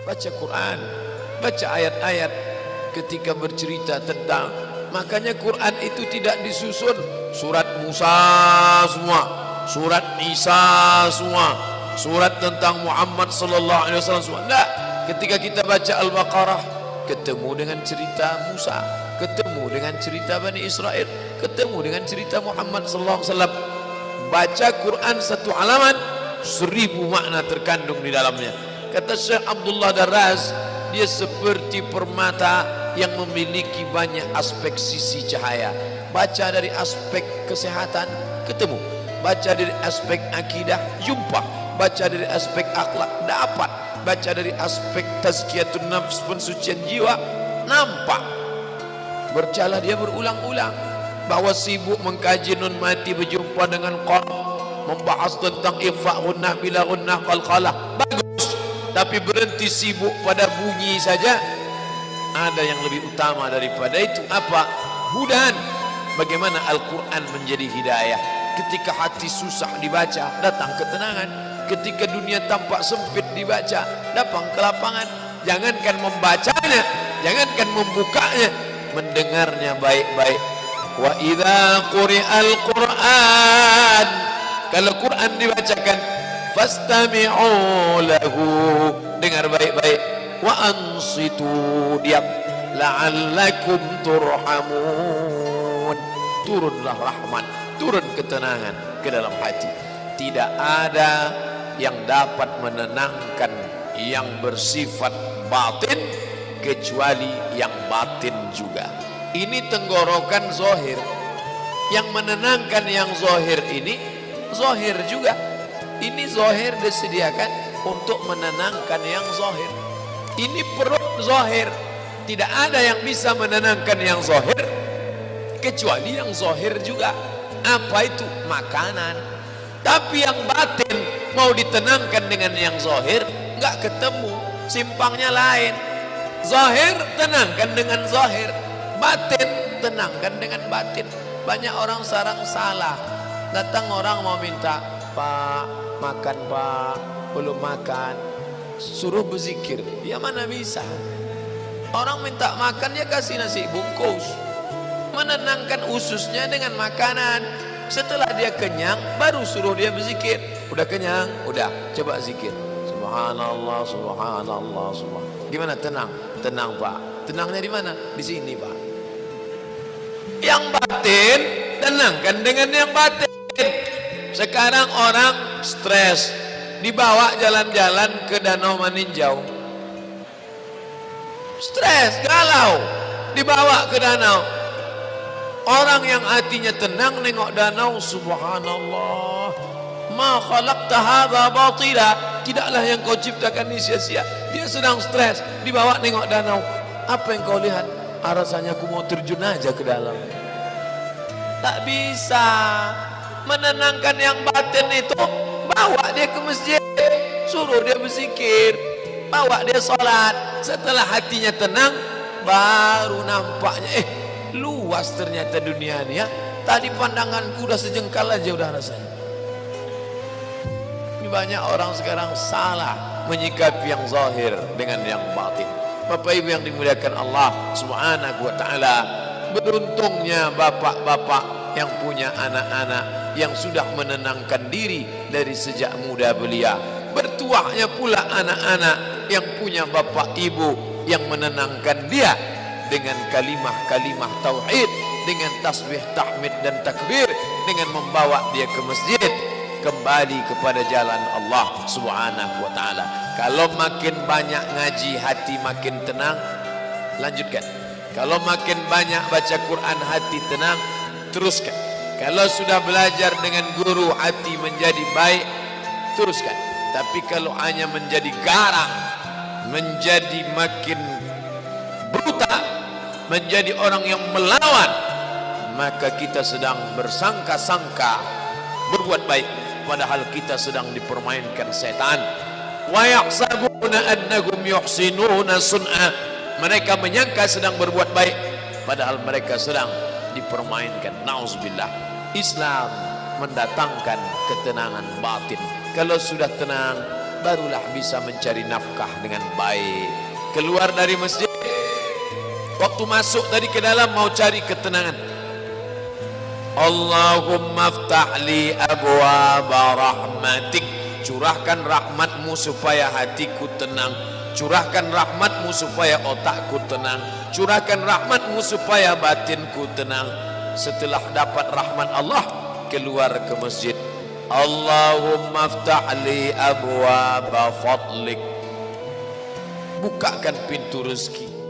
baca Quran, baca ayat-ayat ketika bercerita tentang. Makanya Quran itu tidak disusun surat Musa semua, surat Isa semua, surat tentang Muhammad sallallahu alaihi wasallam semua. Enggak. Ketika kita baca Al-Baqarah, ketemu dengan cerita Musa, ketemu dengan cerita Bani Israel, ketemu dengan cerita Muhammad sallallahu alaihi wasallam. Baca Quran satu halaman, 1000 makna terkandung di dalamnya. Kata Syekh Abdullah Darraz, dia seperti permata yang memiliki banyak aspek sisi cahaya. Baca dari aspek kesehatan, ketemu. Baca dari aspek akidah, jumpa. Baca dari aspek akhlak, dapat. Baca dari aspek tazkiyatun nafs, pensucian jiwa, nampak. Berjalan dia berulang-ulang. Bahwa sibuk mengkaji nun mati berjumpa dengan qaf, membahas tentang ifa gunnah bila gunnah qalqalah, bagus. Tapi berhenti sibuk pada bunyi saja. Ada yang lebih utama daripada itu. Apa? Hudan. Bagaimana Al-Quran menjadi hidayah. Ketika hati susah dibaca, datang ketenangan. Ketika dunia tampak sempit dibaca, datang kelapangan. Jangankan membacanya, jangankan membukanya, mendengarnya baik-baik. Wa idza quri'al Qur'an, kalau Quran dibacakan, fastami'u lahu, dengar baik-baik. Wa ansitu, diam, la'allakum turhamun, turunlah rahmat, turun ketenangan ke dalam hati. Tidak ada yang dapat menenangkan yang bersifat batin kecuali yang batin juga. Ini tenggorokan zahir, yang menenangkan yang zahir ini zahir juga. Ini zahir disediakan untuk menenangkan yang zahir. Ini perut zahir, tidak ada yang bisa menenangkan yang zahir kecuali yang zahir juga. Apa itu? Makanan. Tapi yang batin mau ditenangkan dengan yang zahir, nggak ketemu, simpangnya lain. Zahir tenangkan dengan zahir, batin tenangkan dengan batin. Banyak orang sekarang salah. Datang orang mau minta, Pak makan Pak, belum makan, suruh berzikir. Ya mana bisa. Orang minta makan ya kasih nasi bungkus, menenangkan ususnya dengan makanan. Setelah dia kenyang baru suruh dia berzikir. Udah kenyang, udah coba zikir. Subhanallah, subhanallah, subhanallah. Gimana tenang? Tenang Pak. Tenangnya di mana? Di sini Pak. Yang batin tenangkan dengan yang batin. Sekarang orang stres, dibawa jalan-jalan ke Danau Maninjau. Stres, galau, dibawa ke danau. Orang yang hatinya tenang nengok danau, subhanallah, ma khalaqta hadza batila, tidaklah yang kau ciptakan ini sia-sia. Dia sedang stres, dibawa nengok danau. Apa yang kau lihat? Rasanya aku mau terjun aja ke dalam. Tak bisa. Menenangkan yang batin itu, bawa dia ke masjid, suruh dia berzikir, bawa dia sholat. Setelah hatinya tenang, baru nampaknya luas ternyata dunia ini ya. Tadi pandanganku udah sejengkal aja udah rasanya. Ini banyak orang sekarang salah menyikapi yang zahir dengan yang batin. Bapak Ibu yang dimuliakan Allah Subhanahu wa taala, beruntungnya bapak-bapak yang punya anak-anak yang sudah menenangkan diri dari sejak muda belia. Bertuahnya pula anak-anak yang punya bapak ibu yang menenangkan dia dengan kalimah-kalimah tauhid, dengan tasbih, tahmid dan takbir, dengan membawa dia ke masjid, kembali kepada jalan Allah Subhanahu wa taala. Kalau makin banyak ngaji, hati makin tenang, lanjutkan. Kalau makin banyak baca Quran, hati tenang, teruskan. Kalau sudah belajar dengan guru, hati menjadi baik, teruskan. Tapi kalau hanya menjadi garang, menjadi makin brutal, menjadi orang yang melawan, maka kita sedang bersangka-sangka berbuat baik, padahal kita sedang dipermainkan setan. Wa yahsabuna annahum yuhsinuna sun'a, mereka menyangka sedang berbuat baik, padahal mereka sedang dipermainkan. Nauzubillah. Islam mendatangkan ketenangan batin. Kalau sudah tenang, barulah bisa mencari nafkah dengan baik. Keluar dari masjid, waktu masuk tadi ke dalam mau cari ketenangan. Allahumma aftah li abwaaba rahmatik, curahkan rahmatmu supaya hatiku tenang, curahkan rahmatmu supaya otakku tenang, curahkan rahmatmu supaya batinku tenang. Setelah dapat rahmat Allah, keluar ke masjid, Allahumma aftah li abwaaba fadlik, bukakan pintu rezeki.